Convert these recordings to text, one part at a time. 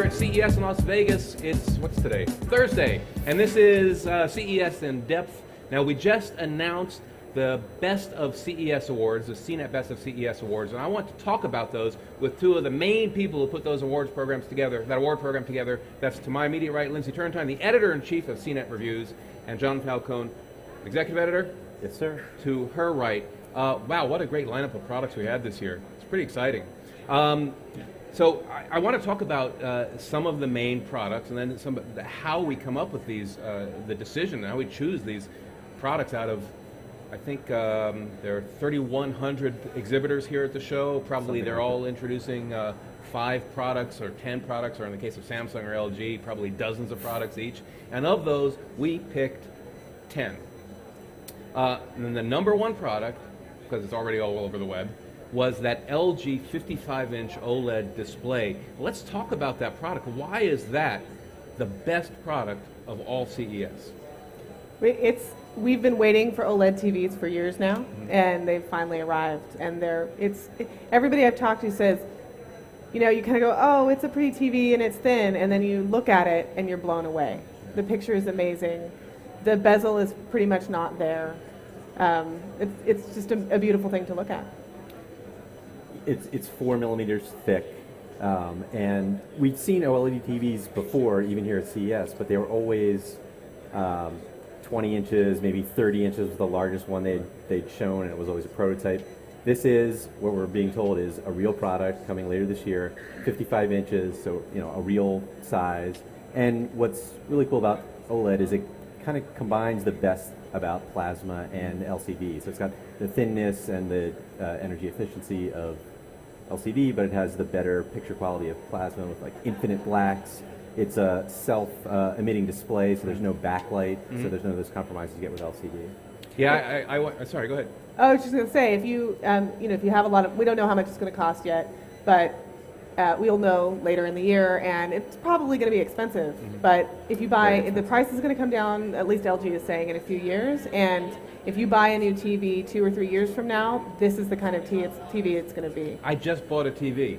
at CES in Las Vegas. It's, what's today? Thursday. And this is CES in depth. Now, we just announced the Best of CES Awards, the CNET Best of CES Awards, and I want to talk about those with two of the main people who put those awards programs together, that award program together. That's to my immediate right, Lindsay Turrentine, the editor-in-chief of CNET Reviews, and John Falcone, executive editor. Yes, sir. To her right. Wow, what a great lineup of products we had this year. It's pretty exciting. So I want to talk about some of the main products, and then how we come up with these, the decision, how we choose these products out of, I think there are 3,100 exhibitors here at the show. Probably they're all introducing 5 products or 10 products, or in the case of Samsung or LG, probably dozens of products each. And of those, we picked 10. And then the number one product, because it's already all over the web, was that LG 55-inch OLED display. Let's talk about that product. Why is that the best product of all CES? We've been waiting for OLED TVs for years now, and they've finally arrived. And everybody I've talked to says, you know, you kind of go, oh, it's a pretty TV and it's thin, and then you look at it and you're blown away. The picture is amazing. The bezel is pretty much not there. It's just a beautiful thing to look at. It's 4 millimeters thick, and we'd seen OLED TVs before, even here at CES, but they were always 20 inches, maybe 30 inches was the largest one they'd shown, and it was always a prototype. This is, what we're being told, is a real product coming later this year, 55 inches, so a real size. And what's really cool about OLED is it kind of combines the best about plasma and LCD. So it's got the thinness and the energy efficiency of LCD, but it has the better picture quality of plasma with like infinite blacks. It's a self-emitting display, so there's no backlight, so there's none of those compromises you get with LCD. Yeah, sorry, go ahead. I was just going to say, if you have a lot of, we don't know how much it's going to cost yet, but we'll know later in the year, and it's probably going to be expensive. But if you buy, the price is going to come down, at least LG is saying, in a few years. And if you buy a new TV 2 or 3 years from now, this is the kind of TV it's going to be. I just bought a TV.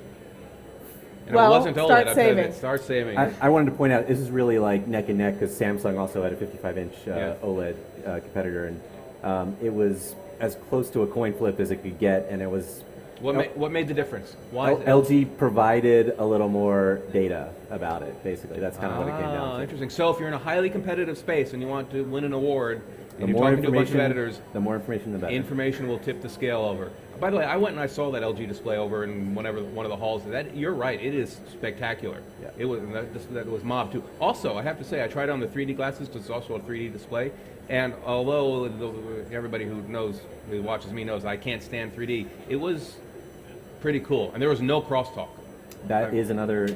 And well, it wasn't OLED. start saving. Start saving. I wanted to point out, this is really like neck and neck, because Samsung also had a 55-inch OLED competitor, and it was as close to a coin flip as it could get, and it was... What made the difference? Why? LG provided a little more data about it, basically. That's kind of what it came down to. Interesting. So if you're in a highly competitive space and you want to win an award, and you're talking to a bunch of editors, the more information, the better. Information will tip the scale over. By the way, I went and I saw that LG display over in one of the halls. You're right, it is spectacular. Yeah. It was that was mobbed too. Also, I have to say, I tried on the 3D glasses because it's also a 3D display. And although everybody who watches me knows I can't stand 3D, it was pretty cool. And there was no crosstalk. That is another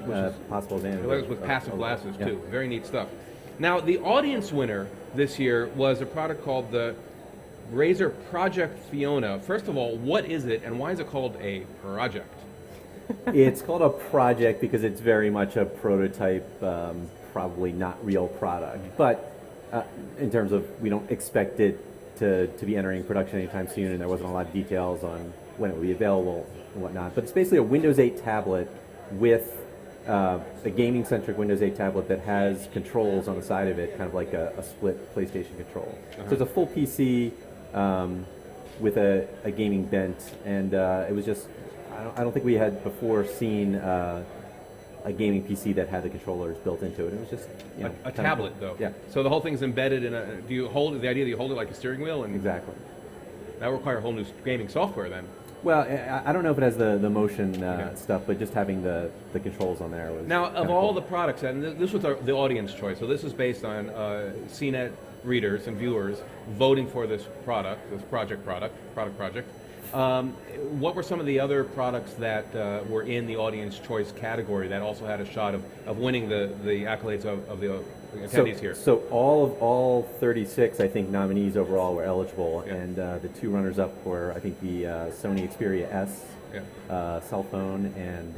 possible advantage. It was with passive glasses too. Very neat stuff. Now, the audience winner this year was a product called the Razer Project Fiona. First of all, what is it, and why is it called a project? It's called a project because it's very much a prototype, probably not real product. But in terms of, we don't expect it to be entering production anytime soon, and there wasn't a lot of details on when it will be available and whatnot. But it's basically a Windows 8 tablet with a gaming-centric Windows 8 tablet that has controls on the side of it, kind of like a split PlayStation control. So it's a full PC with a gaming bent, and it was just, I don't think we had before seen a gaming PC that had the controllers built into it. It was just a tablet, though. Yeah. So the whole thing's embedded in a. Do you hold the idea that you hold it like a steering wheel? And exactly. That would require a whole new gaming software then. Well, I don't know if it has the motion stuff, but just having the controls on there was. Now, of all the products, and this was the audience choice, so this is based on CNET readers and viewers voting for this product, this product project. What were some of the other products that were in the audience choice category that also had a shot of winning the accolades of the attendees here? So all 36, I think, nominees overall were eligible, and the 2 runners-up were, I think, the Sony Xperia S cell phone, and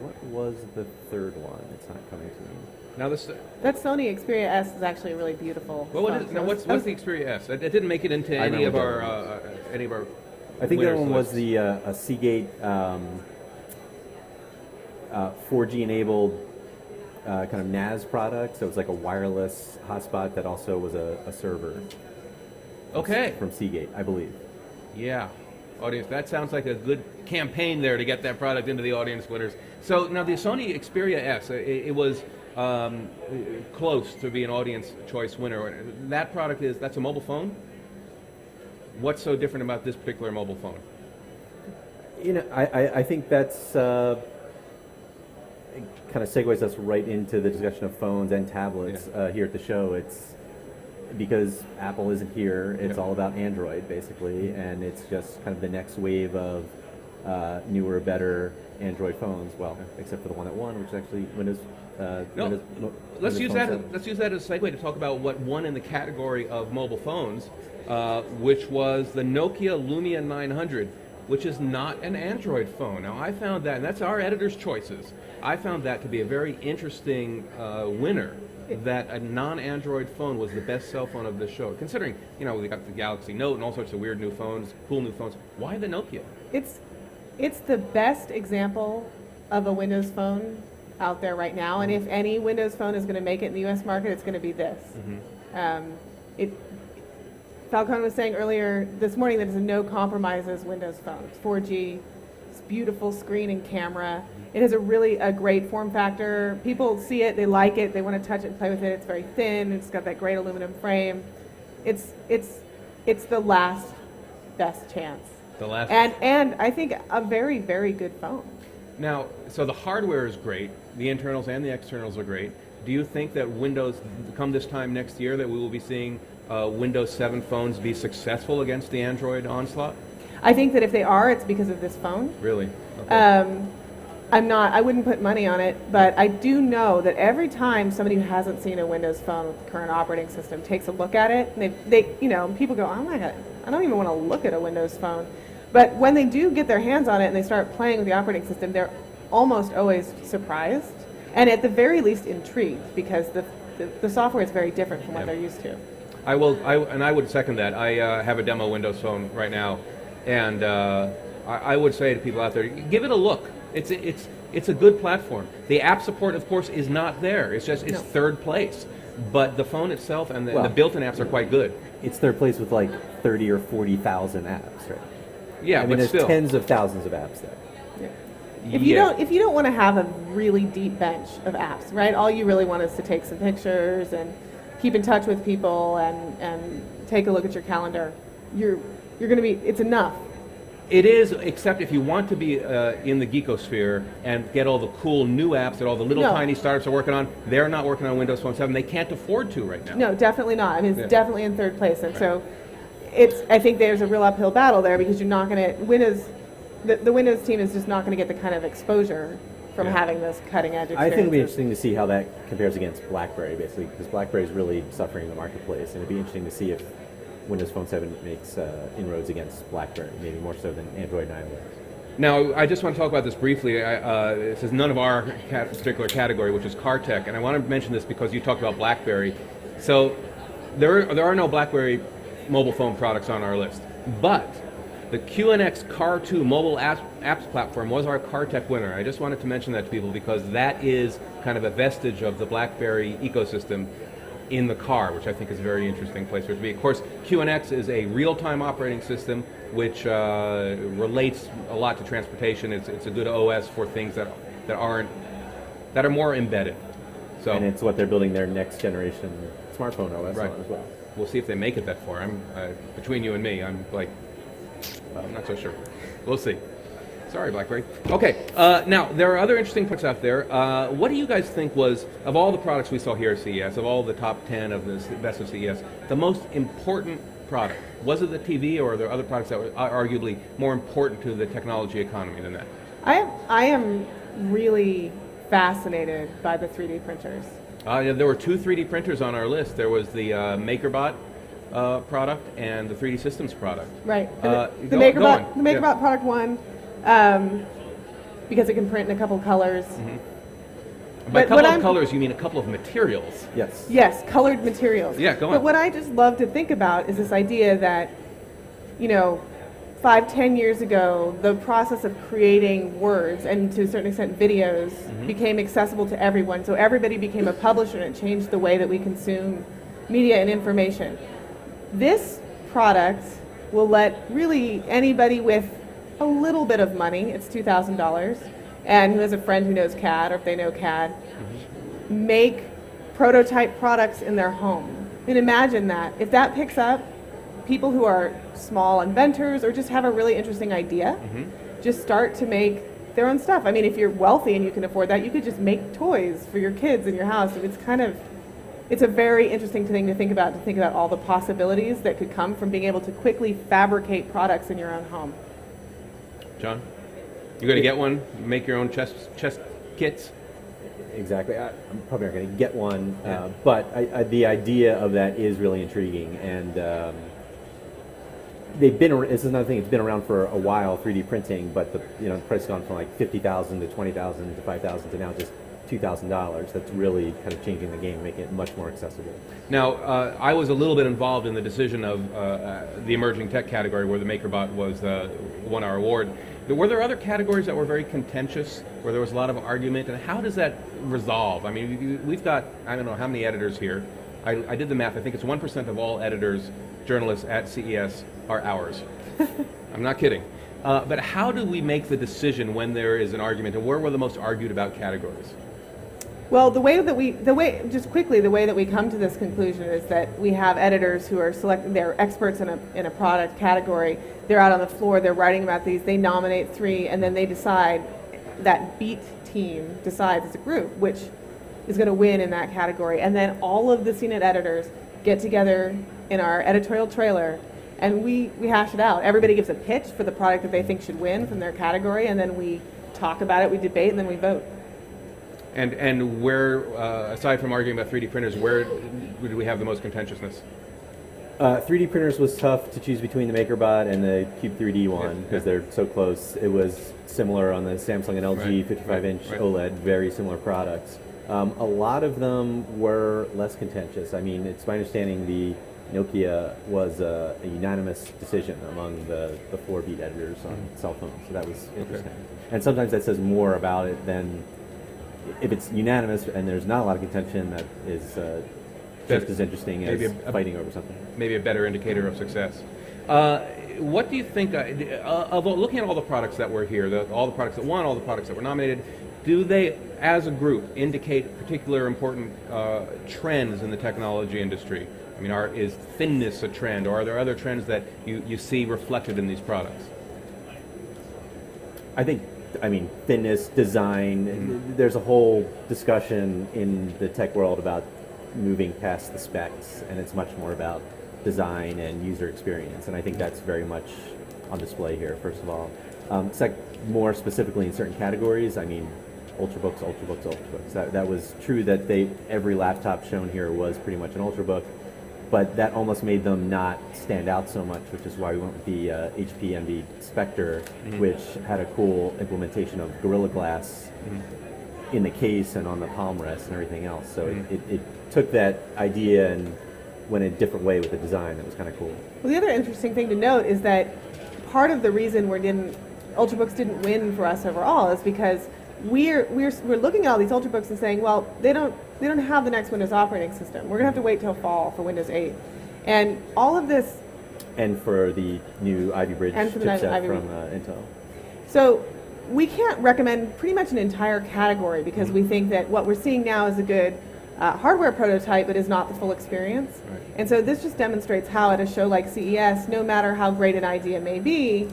what was the third one? It's not coming to me. Now that Sony Xperia S is actually really beautiful. Well, what's the Xperia S? It didn't make it into any of our. I think that one was the a Seagate 4G enabled kind of NAS product, so it was like a wireless hotspot that also was a server. Okay. From Seagate, I believe. Yeah. Audience, that sounds like a good campaign there to get that product into the audience winners. So now the Sony Xperia S, it was close to be an audience choice winner. That product that's a mobile phone? What's so different about this particular mobile phone? I think that's kind of segues us right into the discussion of phones and tablets here at the show. It's because Apple isn't here. It's all about Android, basically, and it's just kind of the next wave of newer, better Android phones. Well, except for the one that won, which is actually Windows. Let's use Phone that. 7. Let's use that as a segue to talk about what won in the category of mobile phones, which was the Nokia Lumia 900, which is not an Android phone. Now, I found that, and that's our editor's choices. I found that to be a very interesting winner. That a non-Android phone was the best cell phone of the show, considering we got the Galaxy Note and all sorts of weird new phones, cool new phones. Why the Nokia? It's the best example of a Windows phone out there right now, and if any Windows phone is going to make it in the U.S. market, it's going to be this. Falcone was saying earlier this morning that it's a no compromises Windows phone. It's 4G, it's beautiful screen and camera. It has a great form factor. People see it, they like it, they want to touch it and play with it. It's very thin, it's got that great aluminum frame. It's the last best chance. The last. And I think a very, very good phone. Now, so the hardware is great, the internals and the externals are great. Do you think that Windows, come this time next year, that we will be seeing Windows 7 phones be successful against the Android onslaught? I think that if they are, it's because of this phone. Really? Okay. I wouldn't put money on it, but I do know that every time somebody who hasn't seen a Windows phone with the current operating system takes a look at it, and people go, oh my God, I don't even want to look at a Windows phone. But when they do get their hands on it and they start playing with the operating system, they're almost always surprised, and at the very least intrigued, because the software is very different from what they're used to. I would second that. I have a demo Windows phone right now, and I would say to people out there, give it a look. It's a good platform. The app support, of course, is not there. It's third place. But the phone itself and the built-in apps are quite good. It's third place with like 30 or 40,000 apps, right? Yeah, I mean, but there's still. tens of thousands of apps there. If you don't want to have a really deep bench of apps, right? All you really want is to take some pictures and keep in touch with people and take a look at your calendar. You're going to be. It's enough. It is, except if you want to be in the geekosphere and get all the cool new apps that all the little tiny startups are working on. They're not working on Windows Phone 7. They can't afford to right now. No, definitely not. I mean, it's definitely in third place, and so I think there's a real uphill battle there, because you're not going to the Windows team is just not going to get the kind of exposure from having this cutting edge experience. I think it'll be interesting to see how that compares against BlackBerry, basically, because BlackBerry is really suffering in the marketplace, and it'd be interesting to see if Windows Phone 7 makes inroads against BlackBerry, maybe more so than Android and iOS. Now, I just want to talk about this briefly. This is none of our particular category, which is car tech, and I want to mention this because you talked about BlackBerry. So there are no BlackBerry mobile phone products on our list, but the QNX Car 2 mobile apps platform was our car tech winner. I just wanted to mention that to people because that is kind of a vestige of the BlackBerry ecosystem in the car, which I think is a very interesting place for it to be. Of course, QNX is a real-time operating system which relates a lot to transportation. It's a good OS for things that are more embedded. So, and it's what they're building their next generation smartphone OS on as well. We'll see if they make it that far. Between you and me, I'm not so sure. We'll see. Sorry, BlackBerry. Okay, now there are other interesting products out there. What do you guys think was, of all the products we saw here at CES, of all the top 10 of the best of CES, the most important product? Was it the TV, or are there other products that were arguably more important to the technology economy than that? I am really fascinated by the 3D printers. There were 2 3D printers on our list. There was the MakerBot product and the 3D Systems product. Right. The MakerBot product won because it can print in a couple colors. Mm-hmm. By a couple of colors, you mean a couple of materials. Yes. Yes, colored materials. Yeah, go on. But what I just love to think about is this idea that, 5-10 years ago, the process of creating words and to a certain extent videos became accessible to everyone. So everybody became a publisher, and it changed the way that we consume media and information. This product will let really anybody with a little bit of money, it's $2,000, and who has a friend who knows CAD, or if they know CAD, make prototype products in their home. And imagine that. If that picks up, people who are small inventors or just have a really interesting idea, just start to make their own stuff. I mean, if you're wealthy and you can afford that, you could just make toys for your kids in your house. It's a very interesting thing to think about all the possibilities that could come from being able to quickly fabricate products in your own home. John, you're going to get one, make your own chest kits? Exactly. I'm probably not going to get one, but the idea of that is really intriguing, and this is another thing. It's been around for a while, 3D printing, but the price has gone from like $50,000 to $20,000 to $5,000 to now just $2,000. That's really kind of changing the game, making it much more accessible. Now, I was a little bit involved in the decision of the emerging tech category where the MakerBot won our award. Were there other categories that were very contentious, where there was a lot of argument, and how does that resolve? I mean, we've got, I don't know how many editors here. I did the math. I think it's 1% of all editors, journalists at CES are ours. I'm not kidding. But how do we make the decision when there is an argument, and where were the most argued about categories? Well, the way that we come to this conclusion is that we have editors who are they're experts in a product category. They're out on the floor, they're writing about these, they nominate 3, and then they decide, that beat team decides as a group which is going to win in that category. And then all of the CNET editors get together in our editorial trailer, and we hash it out. Everybody gives a pitch for the product that they think should win from their category, and then we talk about it, we debate, and then we vote. And where, aside from arguing about 3D printers, where do we have the most contentiousness? 3D printers was tough to choose between the MakerBot and the Cube 3D one because they're so close. It was similar on the Samsung and LG 55-inch OLED, very similar products. A lot of them were less contentious. I mean, it's my understanding the Nokia was a unanimous decision among the 4-beat editors on cell phones, so that was interesting. And sometimes that says more about it than if it's unanimous and there's not a lot of contention. That is just as interesting as fighting over something. Maybe a better indicator of success. What do you think, looking at all the products that were here, all the products that won, all the products that were nominated, do they, as a group, indicate particular important trends in the technology industry? I mean, is thinness a trend, or are there other trends that you see reflected in these products? I mean, thinness, design, there's a whole discussion in the tech world about moving past the specs, and it's much more about design and user experience, and I think that's very much on display here, first of all. More specifically in certain categories, I mean, Ultrabooks. That was true that every laptop shown here was pretty much an Ultrabook, but that almost made them not stand out so much, which is why we went with the HP Envy Spectre, which had a cool implementation of Gorilla Glass in the case and on the palm rest and everything else. So it took that idea and went a different way with the design. That was kind of cool. Well, the other interesting thing to note is that part of the reason Ultrabooks didn't win for us overall is because we're looking at all these Ultrabooks and saying, well, they don't have the next Windows operating system. We're going to have to wait till fall for Windows 8. And all of this... And for the new Ivy Bridge chipset from Intel. So we can't recommend pretty much an entire category because we think that what we're seeing now is a good hardware prototype, but is not the full experience. Right. And so this just demonstrates how at a show like CES, no matter how great an idea may be,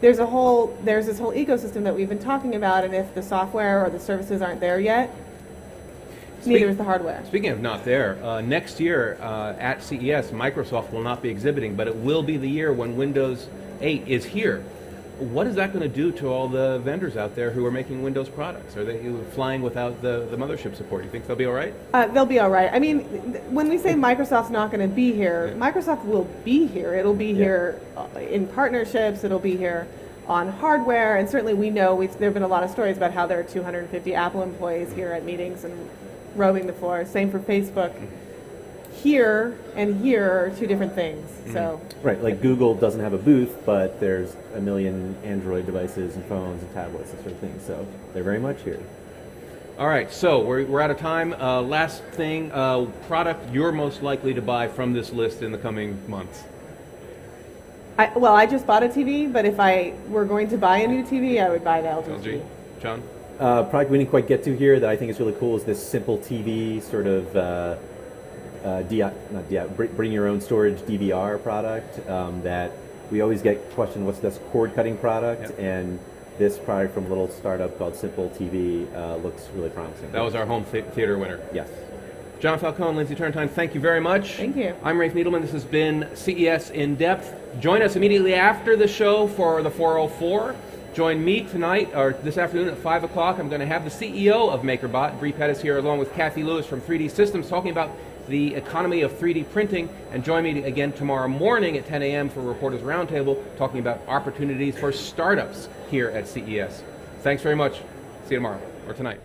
there's this whole ecosystem that we've been talking about, and if the software or the services aren't there yet, neither is the hardware. Speaking of not there, next year at CES, Microsoft will not be exhibiting, but it will be the year when Windows 8 is here. What is that going to do to all the vendors out there who are making Windows products? Are they flying without the mothership support? You think they'll be all right? They'll be all right. I mean, when we say Microsoft's not going to be here, Microsoft will be here. It'll be here in partnerships. It'll be here on hardware. And certainly we know there have been a lot of stories about how there are 250 Apple employees here at meetings and roaming the floor. Same for Facebook. here and here are two different things. So Right, like Google doesn't have a booth, but there's a million Android devices and phones and tablets and sort of things, so they're very much here. All right, so we're out of time. Last thing, product you're most likely to buy from this list in the coming months. I just bought a TV, but if I were going to buy a new TV, I would buy the LG. LG, John? Product we didn't quite get to here that I think is really cool is this simple TV sort of bring your own storage DVR product that we always get questioned, what's this cord cutting product? Yep. And this product from a little startup called Simple TV looks really promising. That was our home theater winner. Yes. John Falcone, Lindsay Turntime, thank you very much. Thank you. I'm Rafe Needleman. This has been CES In Depth. Join us immediately after the show for the 404. Join me tonight, or this afternoon at 5 o'clock. I'm going to have the CEO of MakerBot, Bree Pettis, here, along with Kathy Lewis from 3D Systems, talking about the economy of 3D printing. And join me again tomorrow morning at 10 a.m. for Reporters Roundtable, talking about opportunities for startups here at CES. Thanks very much. See you tomorrow, or tonight.